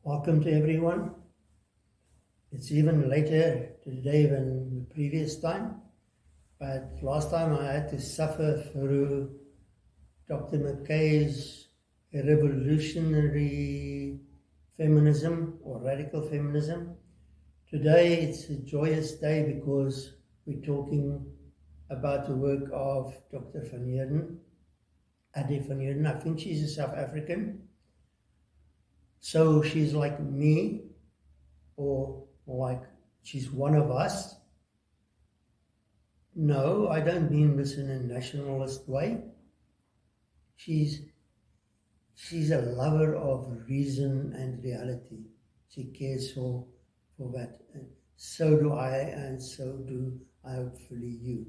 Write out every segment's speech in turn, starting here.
Welcome to everyone. It's even later today than the previous time, but last time I had to suffer through Dr. McKay's revolutionary feminism or radical feminism. Today it's a joyous day because we're talking about the work of Dr. van Heerden, Ade van Heerden. I think she's a South African. So she's like me, or like she's one of us. No, I don't mean this in a nationalist way. She's a lover of reason and reality. She cares for that. And so do I, and so do I, hopefully you.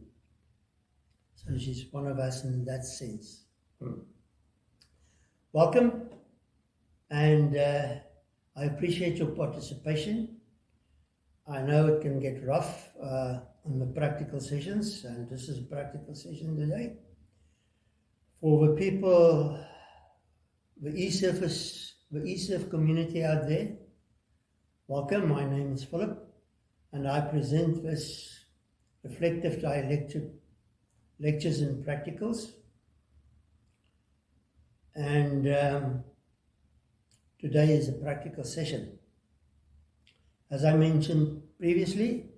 So she's one of us in that sense. Welcome. And I appreciate your participation. I know it can get rough on the practical sessions, and this is a practical session today. For the people, the eSurf community out there, welcome. My name is Philip, and I present this Reflective Dialectic lectures and practicals. And today is a practical session. As I mentioned previously,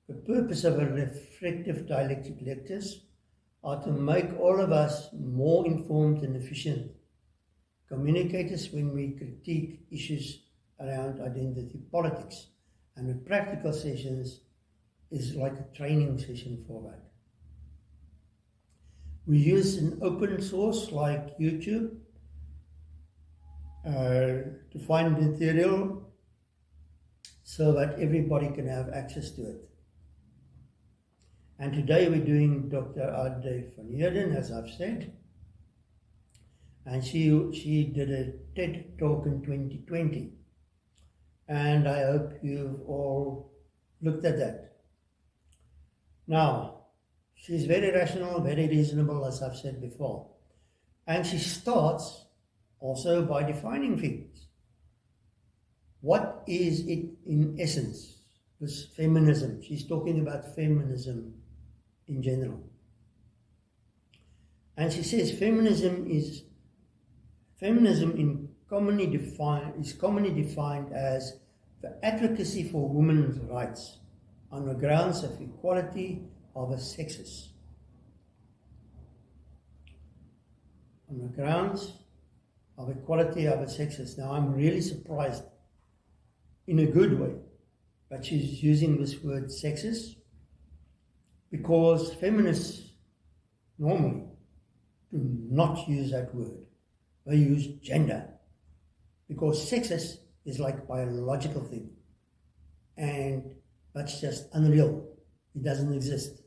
the purpose of a reflective dialectic lectures are to make all of us more informed and efficient communicators when we critique issues around identity politics. And the practical sessions is like a training session for that. We use an open source like YouTube to find material so that everybody can have access to it. And today we're doing Dr. Ade van Heerden, as I've said. And she did a TED talk in 2020. And I hope you've all looked at that. Now, she's very rational, very reasonable, as I've said before. And she starts also by defining things. What is it in essence, this feminism? She's talking about feminism in general. And she says feminism is commonly defined as the advocacy for women's rights on the grounds of equality of the sexes. On the grounds of equality of the sexes. Now, I'm really surprised, in a good way, that she's using this word sexist, because feminists normally do not use that word. They use gender, because sexist is like a biological thing, and that's just unreal. It doesn't exist.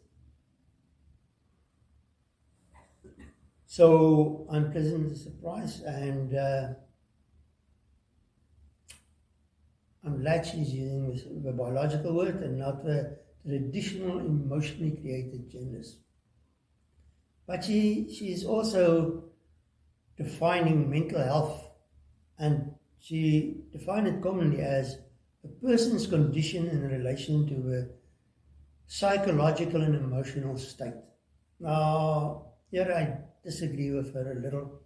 So I'm pleasantly surprised, and I'm glad she's using the biological word and not the traditional emotionally created genders. But she's also defining mental health, and she defined it commonly as a person's condition in relation to a psychological and emotional state. Now, here I disagree with her a little,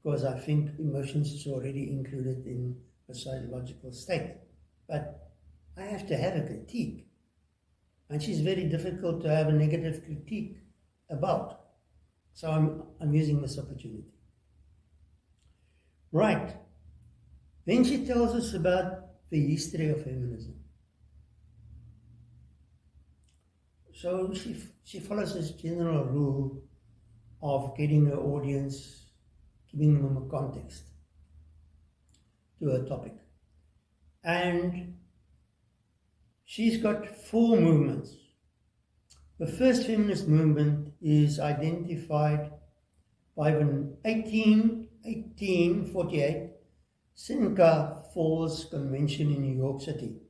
because I think emotions is already included in the psychological state. But I have to have a critique, and she's very difficult to have a negative critique about. So I'm using this opportunity. Right. Then she tells us about the history of feminism. So she follows this general rule of getting her audience, giving them a context to her topic. And she's got 4 movements. The first feminist movement is identified by the 1848 Seneca Falls Convention in New York City,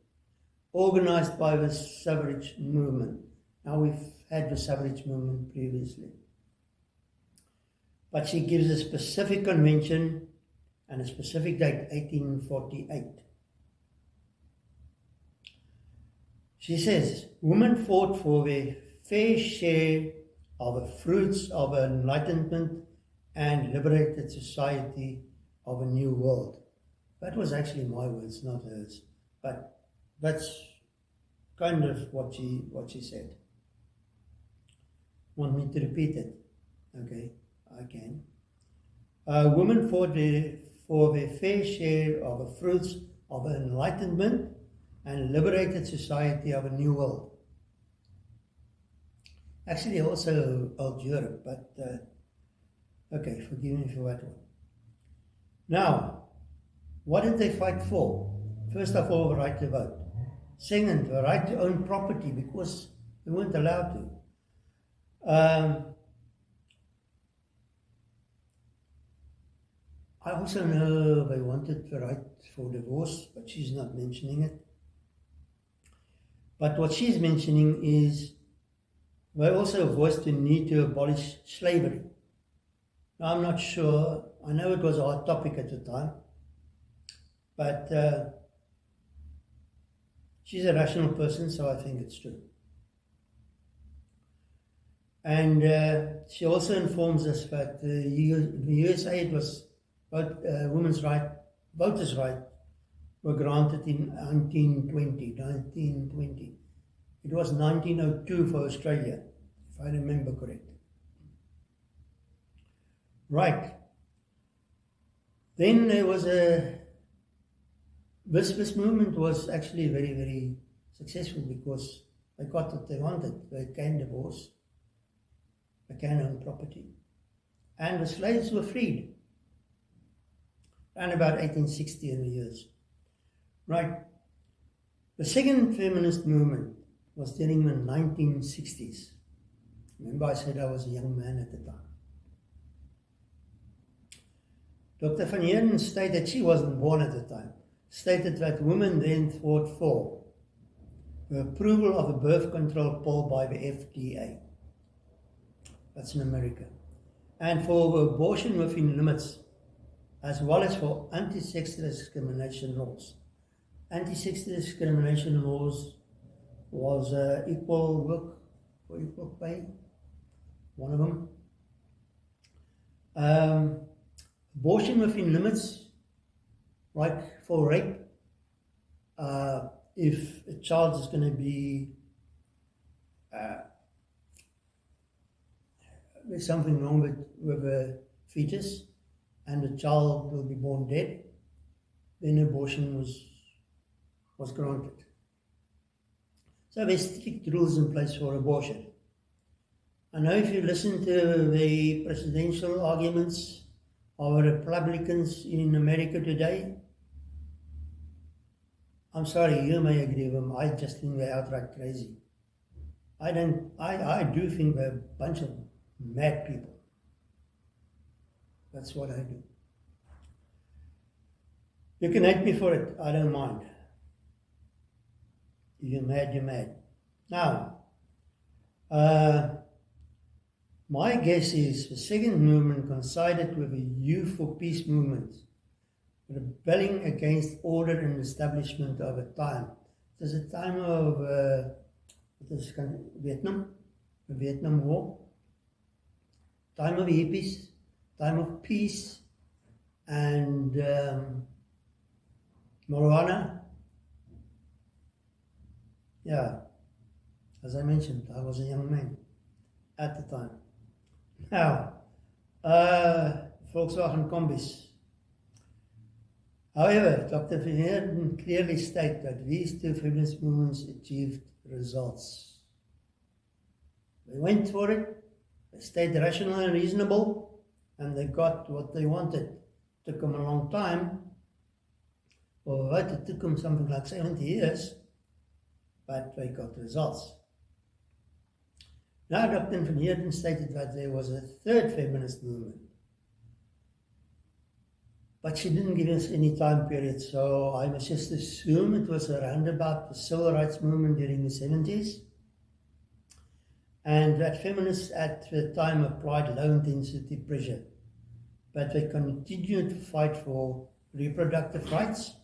organized by the suffrage movement. Now, we've had the suffrage movement previously. But she gives a specific convention and a specific date, 1848. She says, women fought for their fair share of the fruits of enlightenment and liberated society of a new world. That was actually my words, not hers. But that's kind of what she said. Want me to repeat it? Okay, I can. Women fought for their fair share of the fruits of enlightenment and liberated society of a new world. Actually, also old Europe, but okay, forgive me for that one. Now, what did they fight for? First of all, the right to vote. Second, the right to own property, because they weren't allowed to. I also know they wanted the right for divorce, but she's not mentioning it. But what she's mentioning is they also voiced the need to abolish slavery. Now, I'm not sure. I know it was a hot topic at the time, but she's a rational person, so I think it's true. And she also informs us that the USA, it was women's right, voters' right, were granted in 1920. It was 1902 for Australia, if I remember correctly. Right. Then there was this movement was actually very, very successful because they got what they wanted. They can divorce, they can own property. And the slaves were freed around about 1860 in the years. Right. The second feminist movement was during the 1960s. Remember I said I was a young man at the time. Dr. van Heerden stated, she wasn't born at the time, stated that women then fought for the approval of a birth control pill by the FDA. That's in America. And for abortion within limits, as well as for anti-sex discrimination laws. Anti-sex discrimination laws was equal work for equal pay, one of them. Abortion within limits, like for rape, if a child is going to be, there's something wrong with a fetus and the child will be born dead, then abortion was granted. So there's strict rules in place for abortion. I know if you listen to the presidential arguments of Republicans in America today, I'm sorry, you may agree with them. I just think they're outright crazy. I do think they're a bunch of mad people. That's what I do. You can hate me for it, I don't mind. If you're mad, you're mad. Now, my guess is the second movement coincided with the Youth for Peace movement, rebelling against order and establishment of a time. It was a time of Vietnam, the Vietnam War, time of hippies, time of peace, and marijuana. Yeah, as I mentioned, I was a young man at the time. Now, Volkswagen Combis. However, Dr. van Heerden clearly stated that these two feminist movements achieved results. They went for it, they stayed rational and reasonable, and they got what they wanted. It took them a long time. Well, it took them something like 70 years, but they got results. Now, Dr. van Heerden stated that there was a third feminist movement, but she didn't give us any time period, so I must just assume it was around about the civil rights movement during the 70s, and that feminists at the time applied low-intensity pressure, but they continued to fight for reproductive rights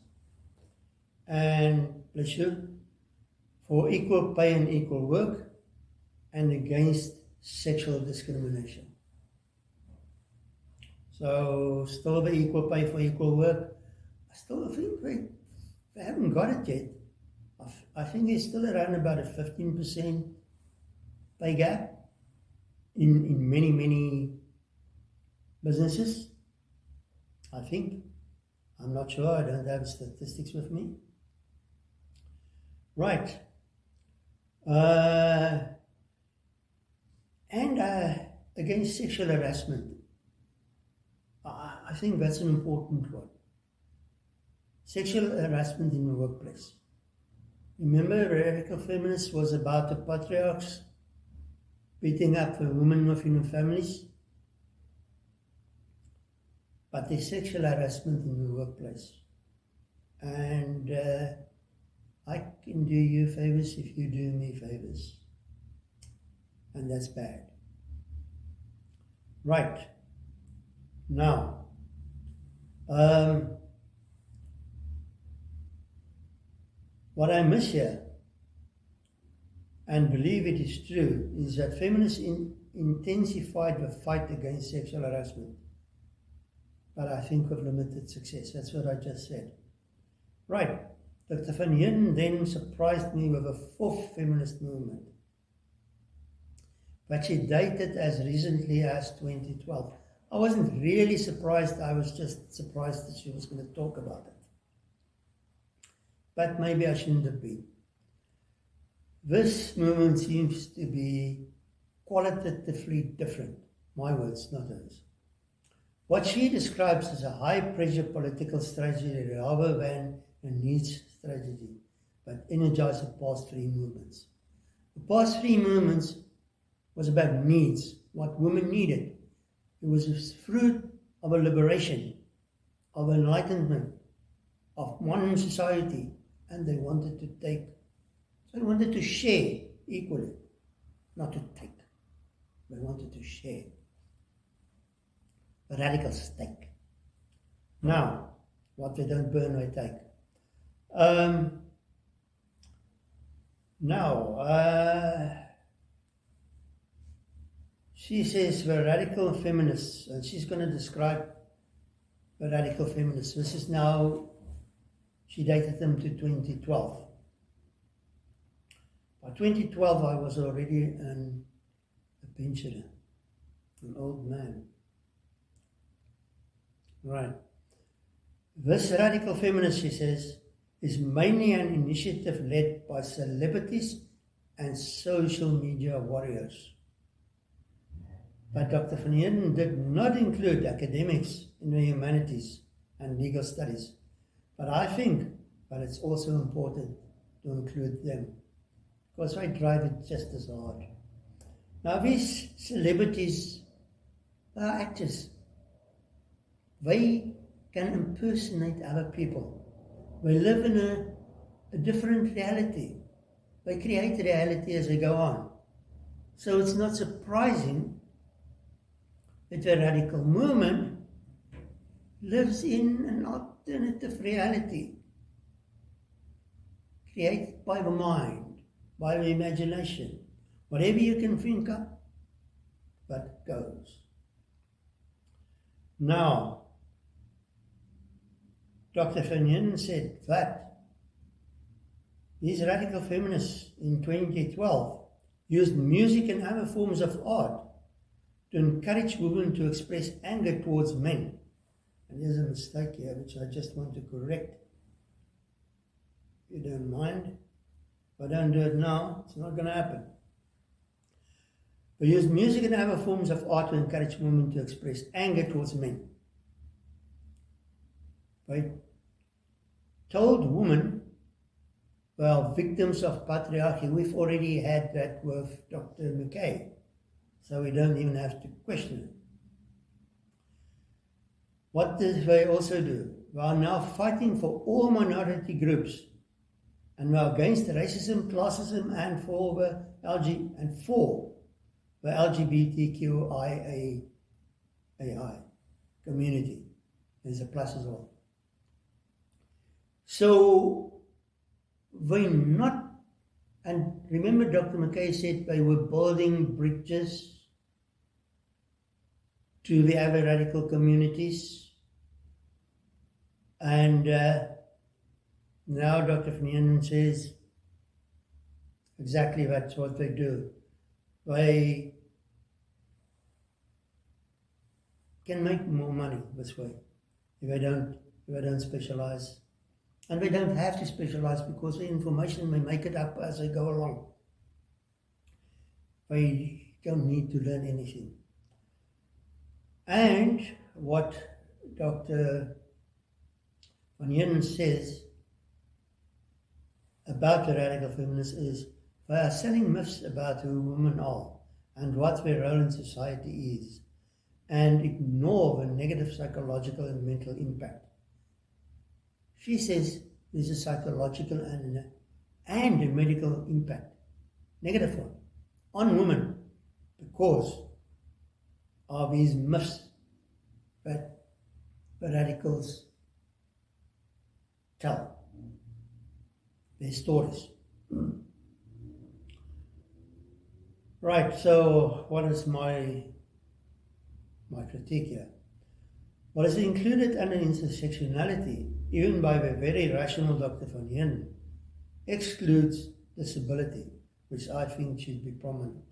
and pleasure, for equal pay and equal work, and against sexual discrimination. So still the equal pay for equal work. I still think they haven't got it yet. I think it's still around about a 15% pay gap in many businesses. I think. I'm not sure. I don't have statistics with me. Right. And against sexual harassment. I think that's an important one. Sexual harassment in the workplace. Remember, radical feminist was about the patriarchs beating up the women within the families? But there's sexual harassment in the workplace. And I can do you favors if you do me favors. And that's bad. Right. Now, what I miss here, and believe it is true, is that feminists intensified the fight against sexual harassment. But I think with limited success. That's what I just said. Right. Dr. van Heerden then surprised me with a fourth feminist movement, but she dated as recently as 2012. I wasn't really surprised. I was just surprised that she was going to talk about it. But maybe I shouldn't have been. This movement seems to be qualitatively different. My words, not hers. What she describes as a high-pressure political strategy rather than a needs strategy, but energized the past three movements. The past three movements was about needs, what women needed. It was a fruit of a liberation, of enlightenment, of modern society, and they wanted to take, so they wanted to share equally, not to take. They wanted to share. The radicals take. Now, what they don't burn, they take. She says the radical feminists, and she's going to describe the radical feminists. This is now, she dated them to 2012. By 2012, I was already a pensioner, an old man. Right. This radical feminist, she says, is mainly an initiative led by celebrities and social media warriors. But Dr. van Heerden did not include academics in the humanities and legal studies. But I think that it's also important to include them, because they drive it just as hard. Now these celebrities are actors. They can impersonate other people. They live in a different reality. They create reality as they go on. So it's not surprising that the radical movement lives in an alternative reality created by the mind, by the imagination. Whatever you can think of, that goes. Now, Dr. van Heerden said that these radical feminists in 2012 used music and other forms of art to encourage women to express anger towards men. And there's a mistake here which I just want to correct. If you don't mind, if I don't do it now, it's not going to happen. They used music and other forms of art to encourage women to express anger towards men. They told women, well, victims of patriarchy, we've already had that with Dr. McKay, so we don't even have to question it. What did they also do? They are now fighting for all minority groups, and we are against racism, classism, and for the LGBTQIA community. There's a plus as well. So we're not And remember, Dr. McKay said they were building bridges to the other radical communities. And now Dr. van Heerden says exactly that's what they do. They can make more money this way if they don't specialize. And they don't have to specialize because the information, they make it up as they go along. They don't need to learn anything. And what Dr. van Heerden says about the radical feminists is they are selling myths about who women are and what their role in society is, and ignore the negative psychological and mental impact. She says there's a psychological and a medical impact, negative one, on women because of these myths that the radicals tell, their stories. Right, so what is my critique here? What is included under intersectionality, even by the very rational Dr. van Heerden, excludes disability, which I think should be prominent.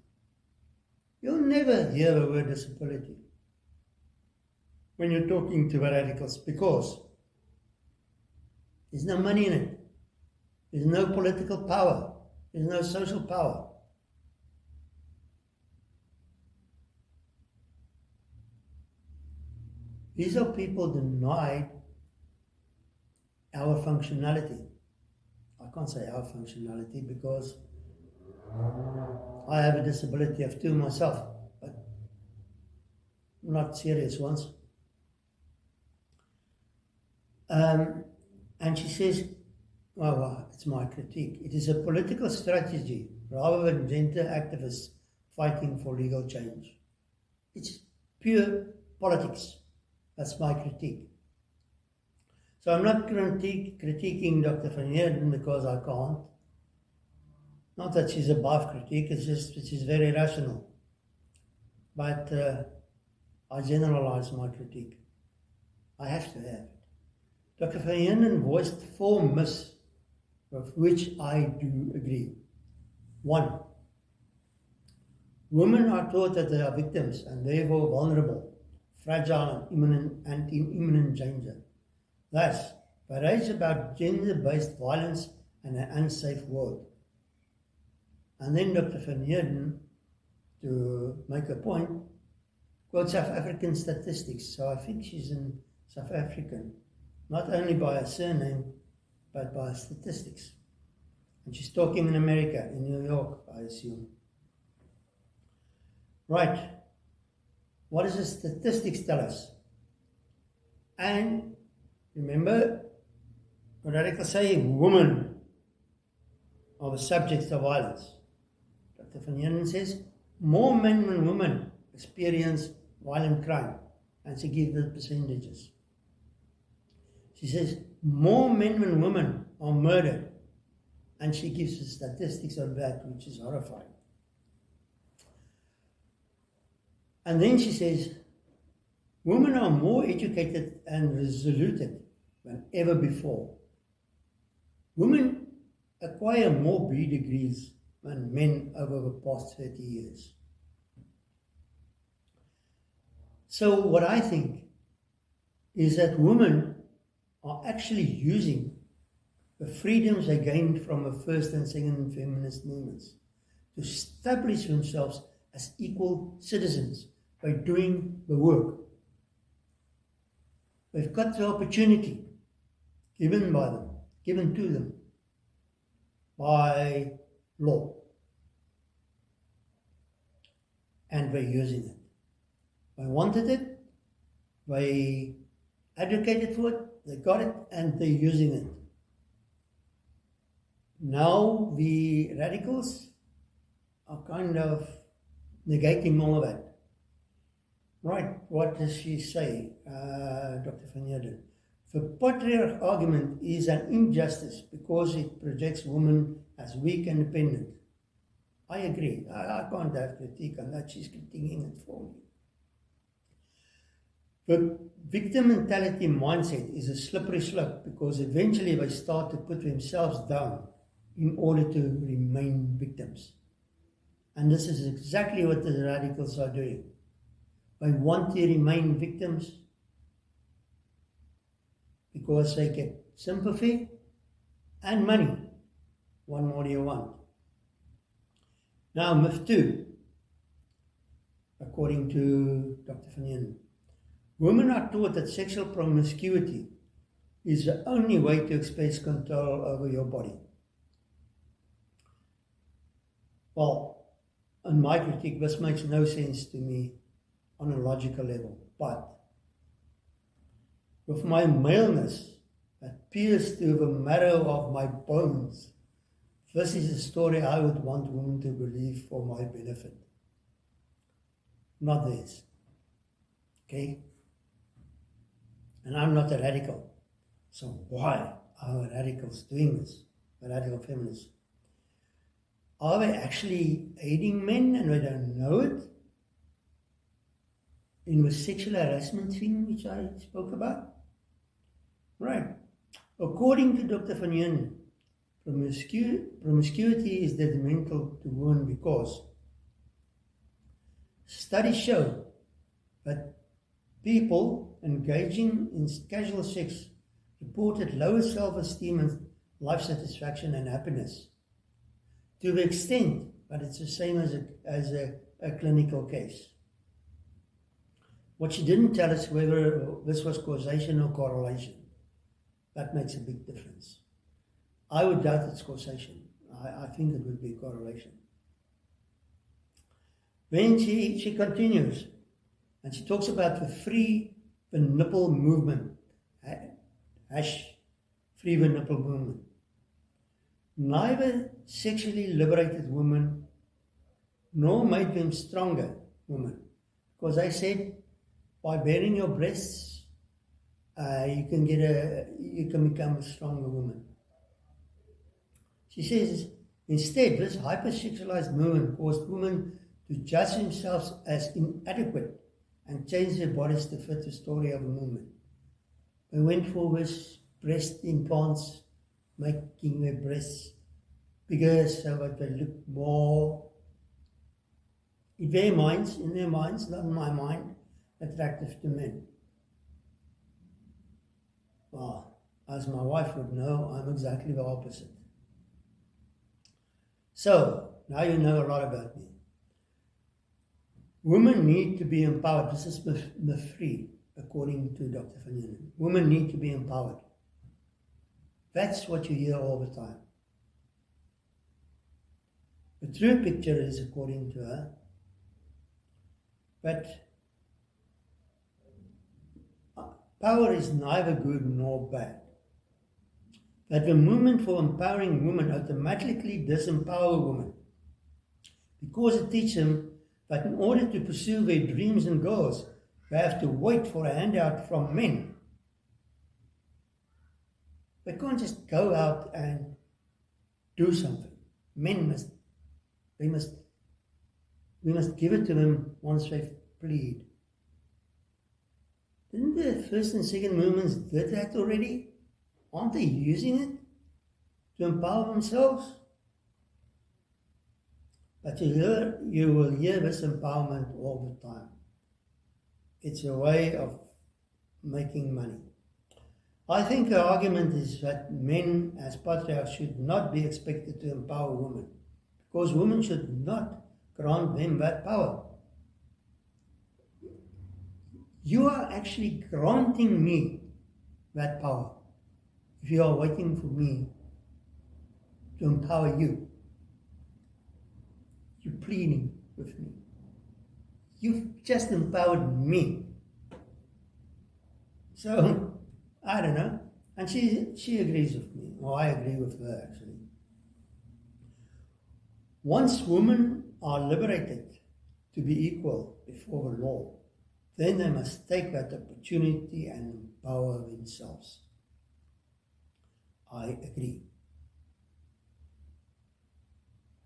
You'll never hear the word disability when you're talking to the radicals because there's no money in it. There's no political power. There's no social power. These are people denied our functionality. I can't say our functionality because I have a disability of 2 myself, but not serious ones. And she says, well, it's my critique. It is a political strategy rather than gender activists fighting for legal change. It's pure politics. That's my critique. So I'm not critiquing Dr. van Heerden because I can't. Not that she's above critique, it's just that she's very rational. But I generalize my critique. I have to have it. Dr. van Heerden voiced 4 myths with which I do agree. 1. Women are taught that they are victims and therefore vulnerable, fragile and in imminent danger. Thus, they rage about gender-based violence and an unsafe world. And then Dr. van Heerden, to make a point, quotes South African statistics. So I think she's in South African, not only by her surname, but by her statistics. And she's talking in America, in New York, I assume. Right. What does the statistics tell us? And remember, what radicals say, women are the subjects of violence. Dr. van Heerden says, more men than women experience violent crime. And she gives the percentages. She says, more men than women are murdered. And she gives the statistics on that, which is horrifying. And then she says, women are more educated and resolute than ever before. Women acquire more B degrees than men over the past 30 years. So what I think is that women are actually using the freedoms they gained from the first and second feminist movements to establish themselves as equal citizens by doing the work. They've got the opportunity given to them by law. And they're using it. They wanted it, they advocated for it, they got it, and they're using it. Now the radicals are kind of negating all of that. Right, what does she say, Dr. van Heerden? The patriarch argument is an injustice because it projects women as weak and dependent. I agree. I can't have critique on that. She's critiquing it for me. The victim mentality mindset is a slippery slope because eventually they start to put themselves down in order to remain victims. And this is exactly what the radicals are doing. They want to remain victims because they get sympathy and money. What more do you want? Now, myth 2, according to Dr. Van Heerden. Women are taught that sexual promiscuity is the only way to express control over your body. Well, in my critique, this makes no sense to me on a logical level, but with my maleness that pierced to the marrow of my bones, this is a story I would want women to believe for my benefit, not theirs. Okay? And I'm not a radical. So why are radicals doing this? The radical feminists. Are they actually aiding men and they don't know it? In the sexual harassment thing which I spoke about? Right. According to Dr. Van Heerden, promiscuity is detrimental to women because studies show that people engaging in casual sex reported lower self-esteem and life satisfaction and happiness, to the extent that it's the same as a clinical case. What she didn't tell us whether this was causation or correlation. That makes a big difference. I would doubt it's causation. I think it would be correlation. Then she continues, and she talks about the free the nipple movement. Free the nipple movement. Neither sexually liberated women nor made them stronger women. Because I said, by bearing your breasts, you can become a stronger woman. She says, instead, this hypersexualized movement caused women to judge themselves as inadequate and change their bodies to fit the story of a movement. They went for this breast implants, making their breasts bigger so that they look more, in their minds, not in my mind, attractive to men. Well, as my wife would know, I'm exactly the opposite. So, now you know a lot about me. Women need to be empowered. This is myth 3, according to Dr. Van Heerden. Women need to be empowered. That's what you hear all the time. The true picture is, according to her, that power is neither good nor bad. That the movement for empowering women automatically disempower women because it teaches them that in order to pursue their dreams and goals, they have to wait for a handout from men. They can't just go out and do something. We must give it to them once they've plead. Didn't the first and second movements did that already? Aren't they using it to empower themselves? But you will hear this empowerment all the time. It's a way of making money. I think the argument is that men as patriarchs should not be expected to empower women, because women should not grant them that power. You are actually granting me that power if you are waiting for me to empower you. You're pleading with me. You've just empowered me. So, I don't know. And she agrees with me, or I agree with her actually. Once women are liberated to be equal before the law, then they must take that opportunity and empower themselves. I agree.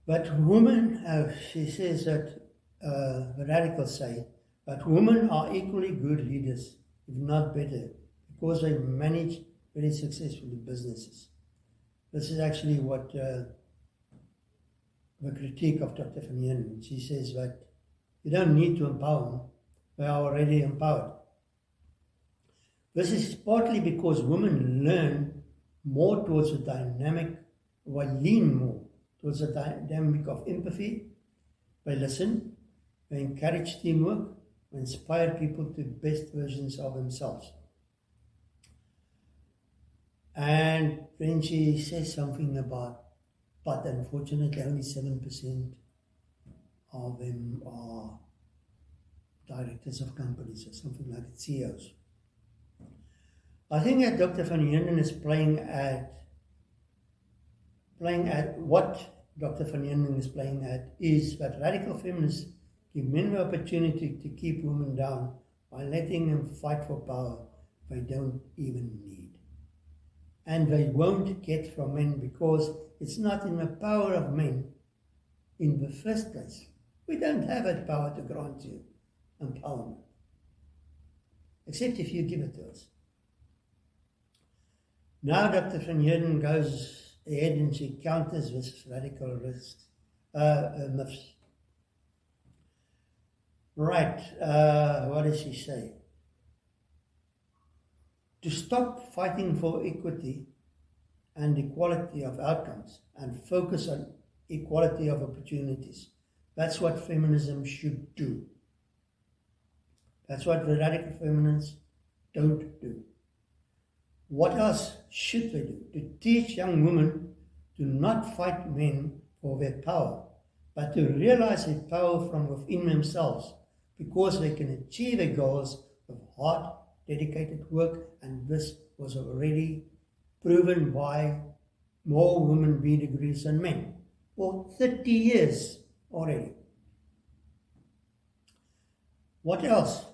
But women, she says that the radicals say, but women are equally good leaders, if not better, because they manage very successfully businesses. This is actually what the critique of Dr. Van Heerden. She says that you don't need to empower them, they are already empowered. This is partly because women learn more towards a dynamic, or lean more towards a dynamic of empathy. They listen, they encourage teamwork, they inspire people to best versions of themselves. And then she says something about, but unfortunately only 7% of them are directors of companies or something like that, CEOs. I think that Dr. Van Heerden is playing at what Dr. Van Heerden is playing at is that radical feminists give men the opportunity to keep women down by letting them fight for power they don't even need. And they won't get from men because it's not in the power of men in the first place. We don't have that power to grant you empowerment, except if you give it to us. Now Dr. Van Heerden goes ahead and she counters this radical myths. Right, what does she say? To stop fighting for equity and equality of outcomes and focus on equality of opportunities. That's what feminism should do. That's what the radical feminists don't do. What else should they do? To teach young women to not fight men for their power, but to realize their power from within themselves, because they can achieve their goals with hard, dedicated work, and this was already proven by more women B degrees than men for 30 years already. What else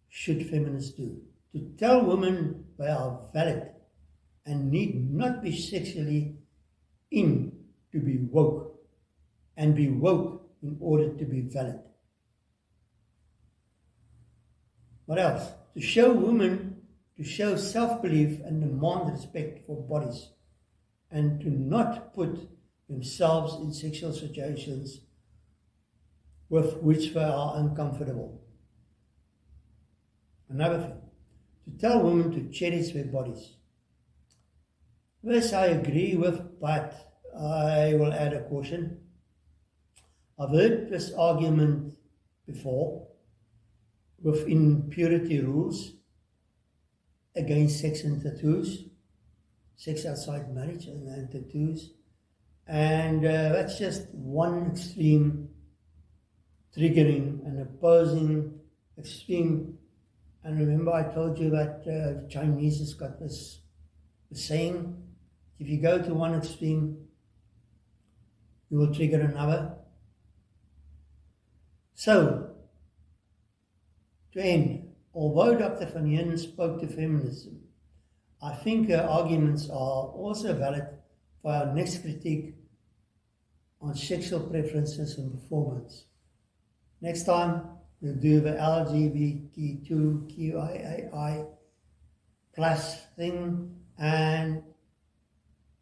should feminists do? To tell women they are valid and need not be sexually in to be woke, and be woke in order to be valid. What else? To show women, to show self-belief and demand respect for bodies, and to not put themselves in sexual situations with which they are uncomfortable. Another thing, to tell women to cherish their bodies. This I agree with, but I will add a caution. I've heard this argument before within purity rules against sex and tattoos, sex outside marriage and tattoos, and that's just one extreme triggering and opposing extreme. And remember I told you that the Chinese has got this saying, if you go to one extreme, you will trigger another. So, to end, although Dr. Van Heerden spoke to feminism, I think her arguments are also valid for our next critique on sexual preferences and performance. Next time, we'll do the LGBTQIAI plus thing, and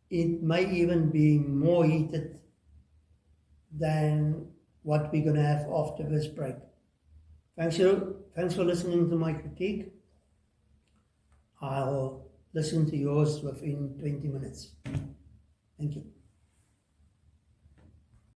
it may even be more heated than what we're going to have after this break. Thanks for listening to my critique. I'll listen to yours within 20 minutes. Thank you.